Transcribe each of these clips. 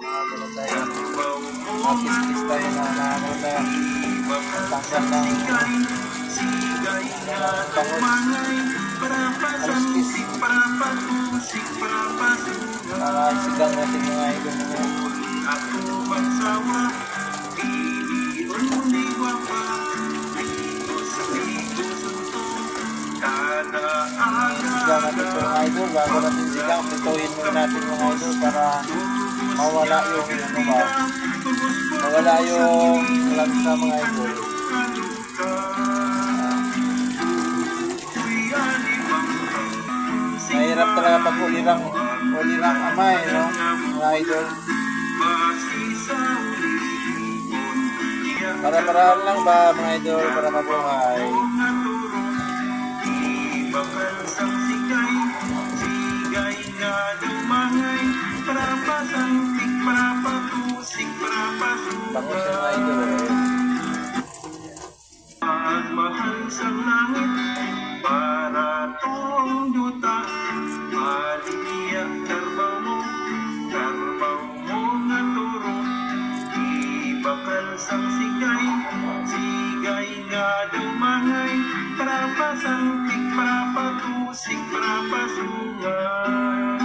Ganun tayo. Nakis-kis tayo na naano tayo. Tanggal ng bangus. Alas-kis. Sigang natin mga idol mo. Sigang natin ito mga idol. Bago natin sigang, pituhin muna natin mga idol para mawala yung ano ba, mawala yung lansa mga idol. Mahirap talaga pag ulirang amay, no? Mga idol. Para-paraan lang ba mga idol para mabuhay? Bangus yung mga idol. Mahal sa langit para tong duta, Maria karbaw mo nga turo, ibakal sang sigay nga dumangay, para pasantik, para patusik, para pasungay.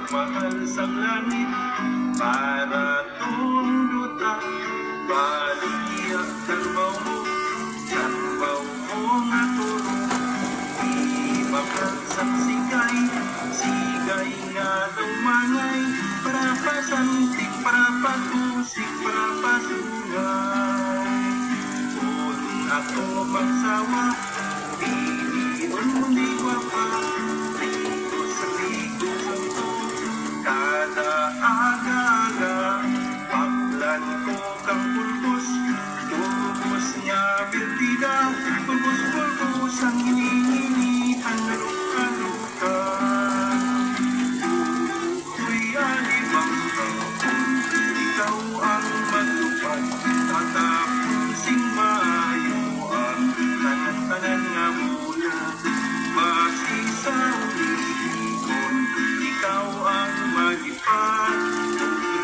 Mahal sa langit para tunduta, Maria karbaw mo nga turo, ibakal sang sigay nga dumangay, para pasantik, para patusik, para pasungay. Kung ako magsawa, piliin mo di wapa, kada aga-aga, paklan ko kang pulbos, pulbos niya berdida, pulbos ang hinihinihan, alok-alokan. Uy, alibang ikaw ang matupad, tatapusing maayo ang tanan-tanan nga mula, basi sa uligon, ikaw ang magipat,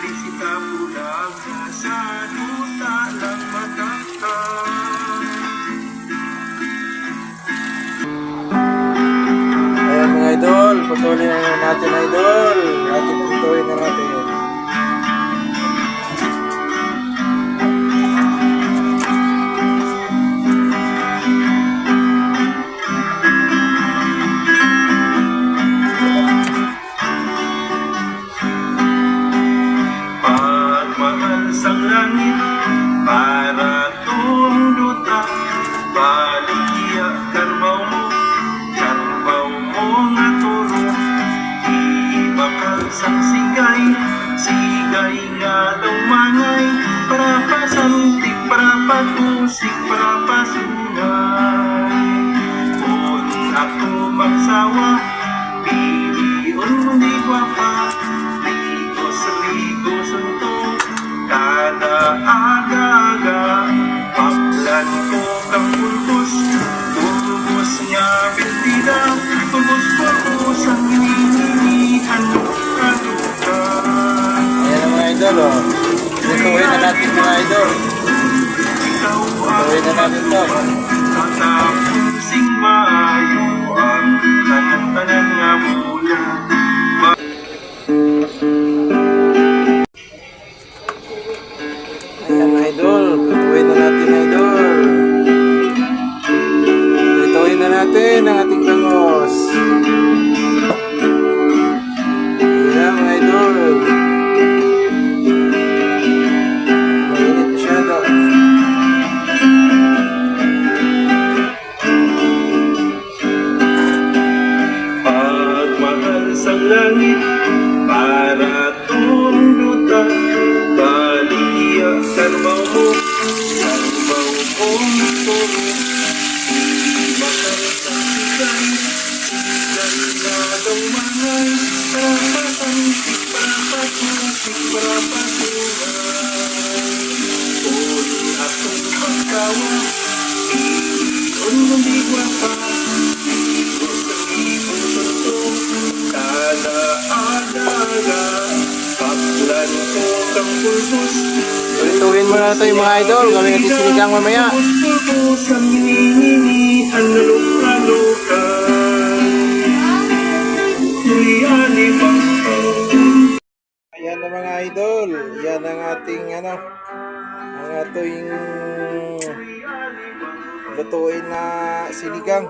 felicita pulang sa duta lang mataktan. Ayan mga idol, patuloy na natin idol. Patuloy na natin. Pagmahal sa langit para tunduta, Maria karbaw mo nga turo, ibakal sang sigay nga dumangay, para pasantik, para patusik, para pasungay. Kung ako magsawa, piliin mo di wapa, ligos suntok, kada aga-aga, paklan ko kang pulbos niya berdida, pulbos ang hinihinihan, alok-alokan. Ayan mga idol, oh. Patuloy na natin mga idol. Patuloy na natin to. Tatapusing maayo ang tanan-tanan nga mula. Ayan mga idol, patuloy na natin idol. Patuloy na natin ang ating bangos. Ayan mga idol. Mainit masyado. Pagmahal sa langit para tunduta, Maria karbaw mo nga turo, ibakal sang Prituhin mo na ito yung mga idol. Gawin natin sinigang mamaya. Ayan na mga idol. Yan ang ating ang ating lutuin na sinigang.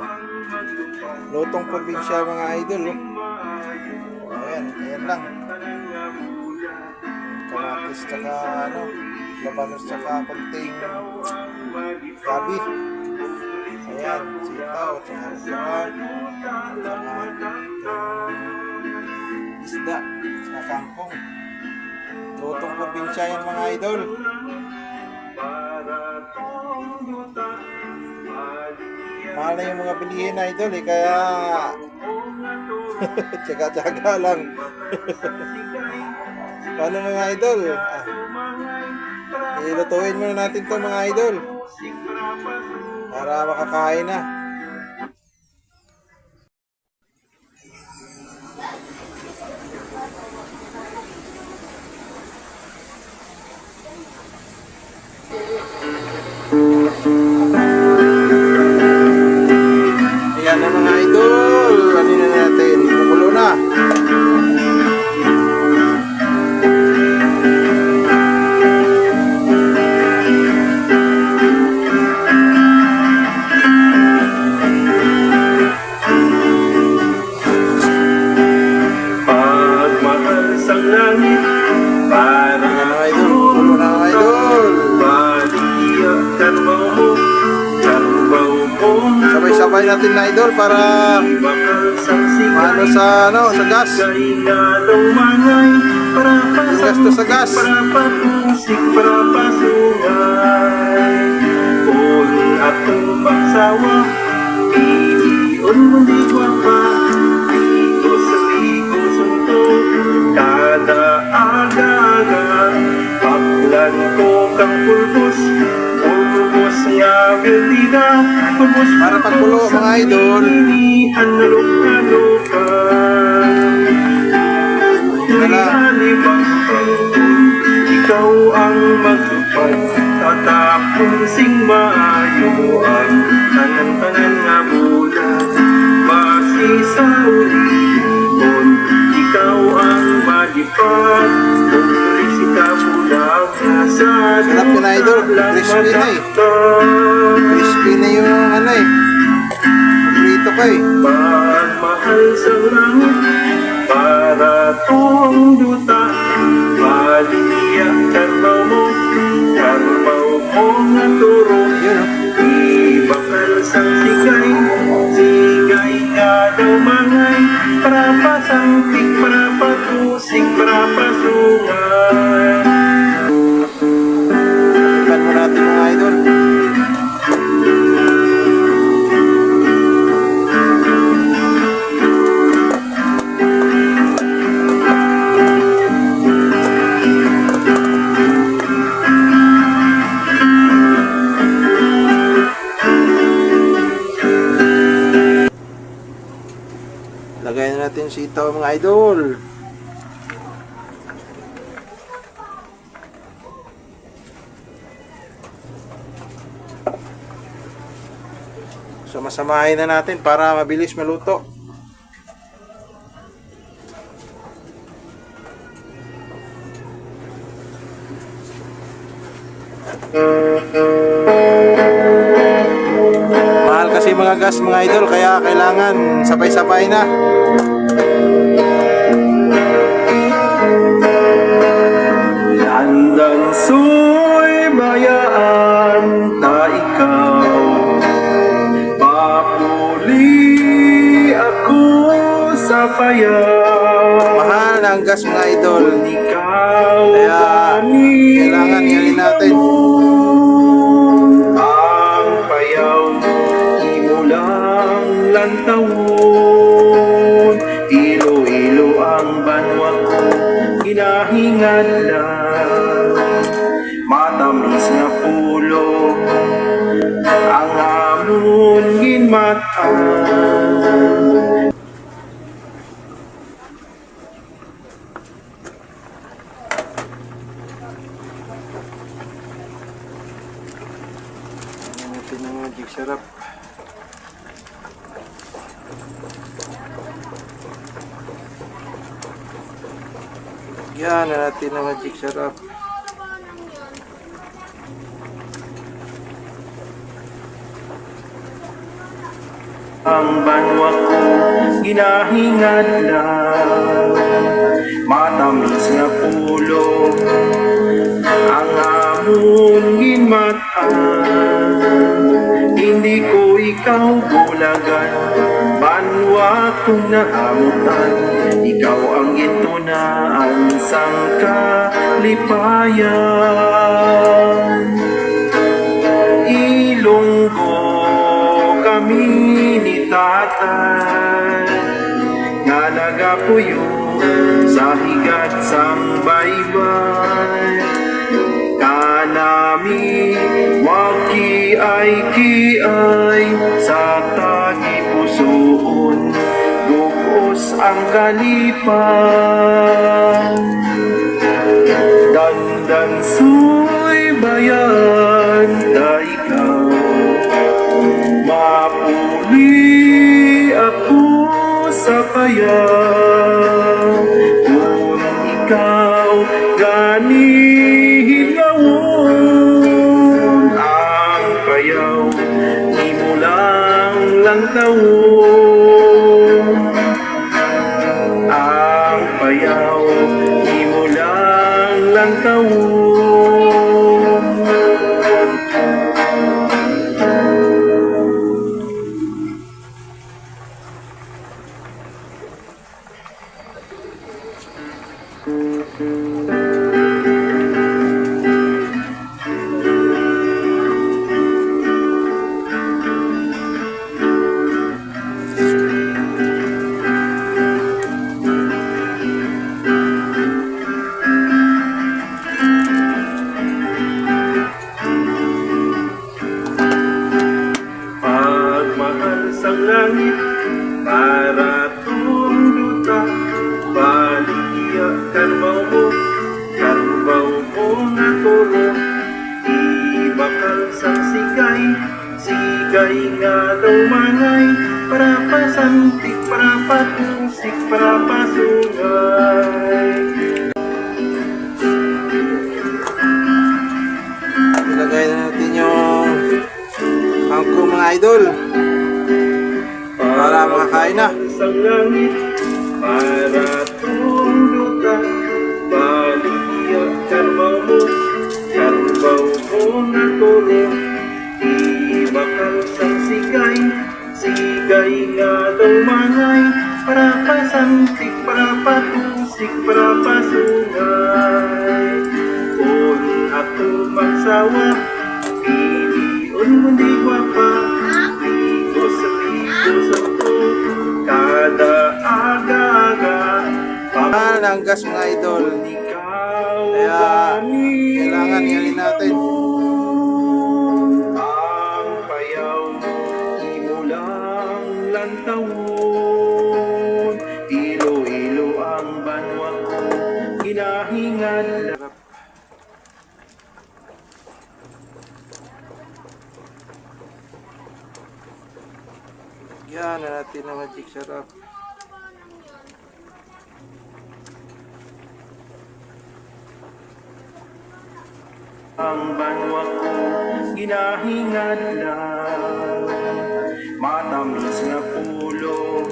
Lutong probinsya mga idol. Ayan, ayan lang. Kamatis tsaka labanos tsaka konting gabi. Ayan, sitaw tsaka okra tsaka isda tsaka kangkong. Lutong probinsya yan mga idol. Mahal na yung mga bilihin idol kaya tsaga-tsaga lang. Paano mga idol? Ilutuin muna natin to mga idol para makakain na. Ayan na mga idol. Ano na natin? Kumukulo na. Sabay natin na idol para sa gas. Yung gasto sa gas. Para pagkulo mga idol. Ikaw ang magtupad tatapon sing maayo ang tanan-tanan nga bulan basi sa ulipon. Ikaw ang malipad kung si kabulang sa sarap yun idol. Crispy na crispy na yung prito ko Pagmahal sa langit para tong duta Malia karmaw mo nga turo Ibakal sang sigay nga daw mangay para pasangtik, para patusing, para pasungan. Ikan mo natin mga idol. Lagay na natin sitaw mga idol. So masamahin na natin para mabilis maluto. Mahal kasi mga gas mga idol kaya kailangan sabay-sabay na. Landang so'y bayaan na ikaw papuli ako sa payaw. Mahal na ang gas mga idol. Ikaw Kaya kailangan ihalin natin. ang payaw mo lang ilang taon. Ilo-ilo ang banwa ko, hinahingad lang. Matamis na pulo, ang hamon ginmatan. Natin ng magic sarap. Yan na natin ng magic sarap. Ang banwa ko, hinahingad lang. Matamis na pulo, ang hamon ginmatan. Hindi ko ikaw bulagan, banwa kong nahamutan. Ikaw ang gintunaan sang kalipayan. Ilonggo kami ni tatay, nga nagapuyo sa higat sang baybay. Kanami waki-ay-ki-ay sa tagipusoon, gugos ang kalipan. Dandan su'y bayan ta ikaw, mapuli ako sa kaya. Kung ikaw ganihin gawon, ang payaw di mo lang tawon. Ang payaw di mo lang tawon. Pagmahal sang langit, para tunduta, baliya karbaw mo nga turo. Ibakal sang sigay nga daw mangay, para pasantik, para patusik, para pasungay. Ilagay na natin yung angko mga idol para makakain na. Sa langit, para tundutan, baliya karbaw mo nga turo. Ibakal sang sigay nga daw mangay, para pasantik, para patusik, para pasungay. Kung ako magsawa, piliun mo di gwapa, ligo sa to, kada aga-aga. Ang gas mga idol. Ikaw Kaya kailangan ihalin natin. ang payaw, di mo lang tawon. Ilo-ilo ang banwa ko, hinahingad lang. Yan na natin ng magic sarap. Ang banwa ko, hinahingad lang. Matamis na pulo,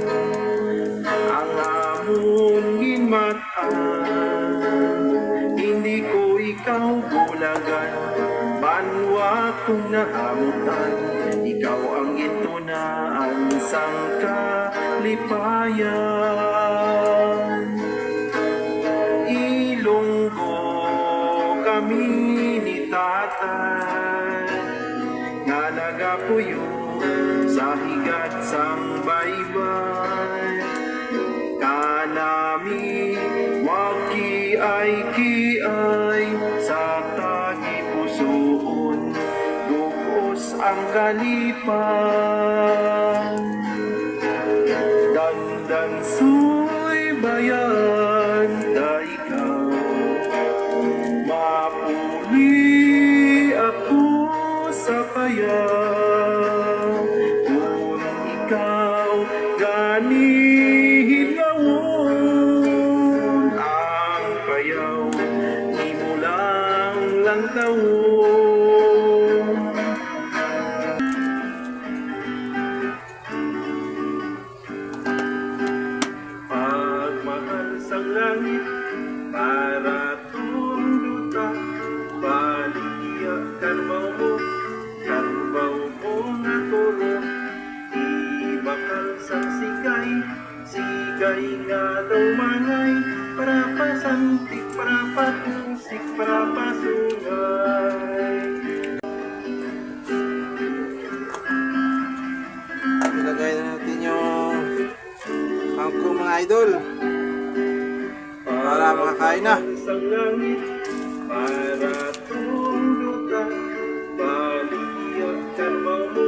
ang hamon ginmatan. Hindi ko ikaw bulagan, banwa kong nahamutan. Ikaw ang gintunaan sang kalipayan. Ilonggo kami ni tatay, nga nagapuyo sa sa higat sang baybay. Kanami waki ay kiay sa tagipusoon, dugos ang kalipan. Dandan suy bayan na ikaw, mapuli ako sa payaw. Kung ikaw gani hilawon, ang payaw di mo lang tawon. Pagmahal sang langit para tunduta, baligya karbaw mo nga turo. Ibakal sang sigay nga daw mangay, para pasantik, para patusik, para pasungay. Ilagay na natin yung kangkong mga idol para makakain na. Sang langit para tunduta, baligya karbaw mo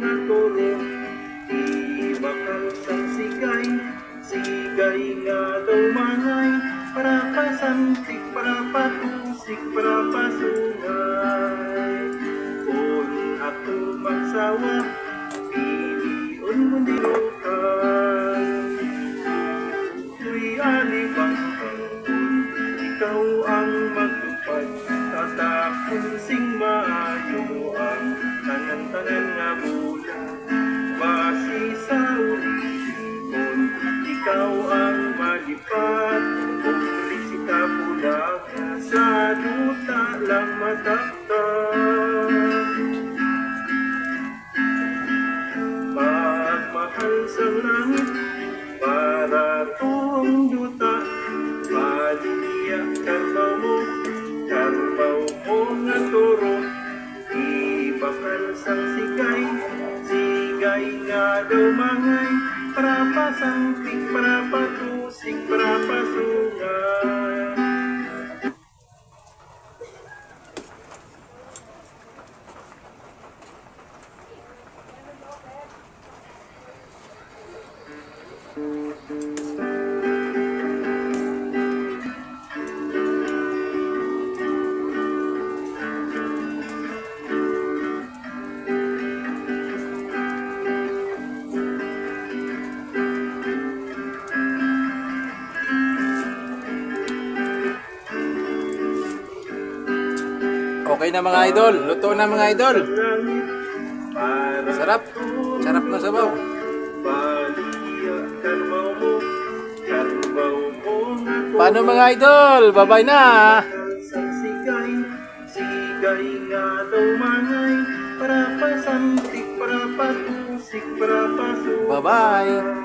nga turo. Ibakal sang sigay nga daw mangay, para pasantik, para patusik, para pasungay. Kung ako magsawa, piliun mo dilukan. Tuy alibang ikaw ang magtupad, tatakon sing maayo ang tanan-tanan nga bulan. Basi sa ulitin, ikaw ang malipad, ulit si kapulang sa duta lang mataktan. Pagmahal sa langit para tunduta, baligya karbaw mo nga turo. Ibakal sang sigay nga daw mangay, para pasantik, para patusik, para pasungay. Okay na mga idol, luto na mga idol. Sarap, sarap na sabaw. Paano mga idol? Bye-bye na. Sigay nga daw mangay, para pasantik, para patusik, para pasungay. Bye-bye.